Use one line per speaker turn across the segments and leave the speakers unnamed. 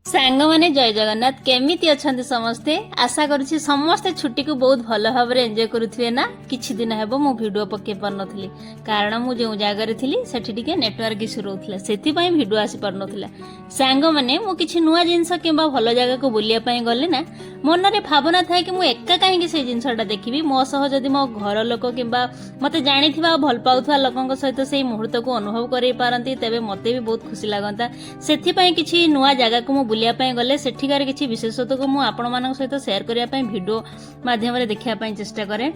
सांग माने जय जगन्नाथ केमिति अछंती समस्ते आशा करुछि समस्ते छुट्टी को बहुत भल भाव एंजॉय करुथिबे ना। किछि दिन हेबो मु वीडियो पके पर नथली कारण मु जो जगह रे थिली सेठी टिके नेटवर्क इशू रहउथला सेति पई वीडियो आसी पर नथला। सांग माने मु किछि नुवा जिंस किबा भल जगह को बुलिया पई गले ना मन रे भावना थाए कि मु एक्का काहे कि से जिंसटा देखिबी मो सह जदी मो घर लोक किबा मते जानिथिबा भल पाउथवा लोकन सहित सेही मुहूर्त को अनुभव करै पारंती तेबे मते भी बहुत खुशी लागंता। सेति पई किछि नुवा जगह को मु बुलिया पई गले सेठिकार किछि विशेषत्व को मु आपण मानक सहित शेयर करिया पई वीडियो माध्यम रे देखिया पई चेष्टा करे।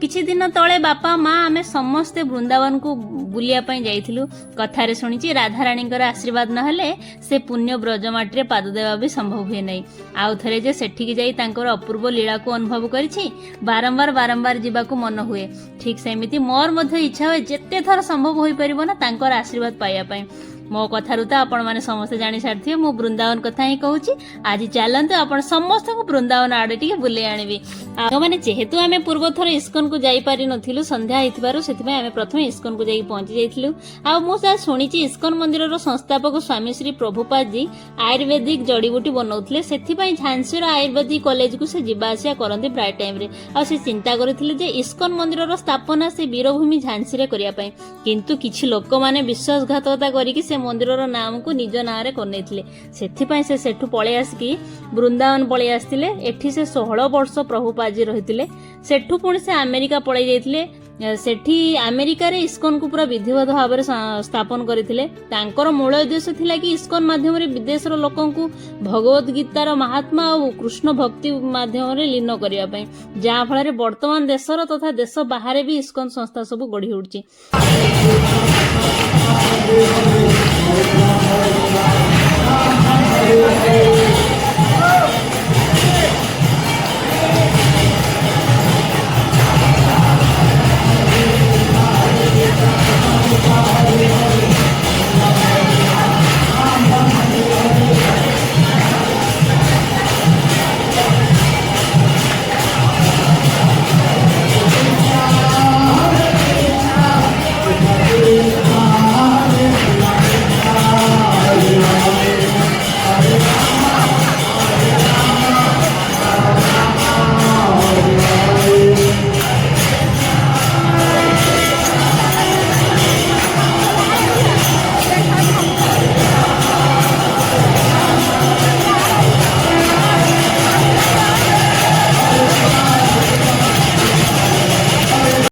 किछि दिन तळे बापा माँ आमे समस्ते वृंदावन को बुलिया पई जाइथिलु। कथारे सुनिछि राधा रानीकर आशीर्वाद न हेले से पुण्य ब्रजमाटी रे पाद देवा भी संभव हुए नै। आउ थरे जे सेठिक जाई तांकर अपूर्व लीला को अनुभव करिछि बारंबार जीवा को मन हुए। ठीक सेमिति मोर मध्ये इच्छा होय जेते थर संभव होई परिबो ना तांकर आशीर्वाद पाइया पई। मो कथारु तो आपण माने समस्त जानि सारथिए मु वृंदावन कथा ही कहूची। आज चलंतु आपण समस्त को वृंदावन आडे टिके बुले आनिबी। माने जेहेतु आमे पूर्व थर इस्कन को जाई पारि नथिलु संध्या हितबारु सेति आमे प्रथम इस्कन को जाई पहुंची जाइथिलु। आ मु सा सुनिची इस्कन मंदिर रो संस्थापक स्वामी श्री प्रभुपाद जी आयुर्वेदिक जड़ीबूटी बनौथिले सेति पई झांसी रो आयुर्वेदिक कॉलेज को से जिबा आसिया करंती प्राय टाइम रे। आ से चिंता करथिले जे इस्कन मंदिर रो स्थापना से वीरभूमि झांसी रे करिया पई किंतु किछि लोक माने विश्वासघातकता करिकि से मंदिर नाम को निज ना रे करनेथिले। सेथिपई से सेठु पळे आसकी वृंदावन पळे आस्तिले। एठी से 16 वर्ष प्रभुपाजी रहितिले। सेठु पुणी से अमेरिका पळे जाइतिले। सेठी अमेरिका रे इस्कन को पूरा विधिवत भाव रे स्थापन करथिले। तांकर मूल उद्देश्य थिला कि इस्कन माध्यम रे विदेश रो लोकन को भगवत गीता रो महात्मा और कृष्ण भक्ति माध्यम रे लीन करिया पई जा फळ रे वर्तमान देशर तथा देश बाहर भी इस्कन संस्था सब गढी उठची।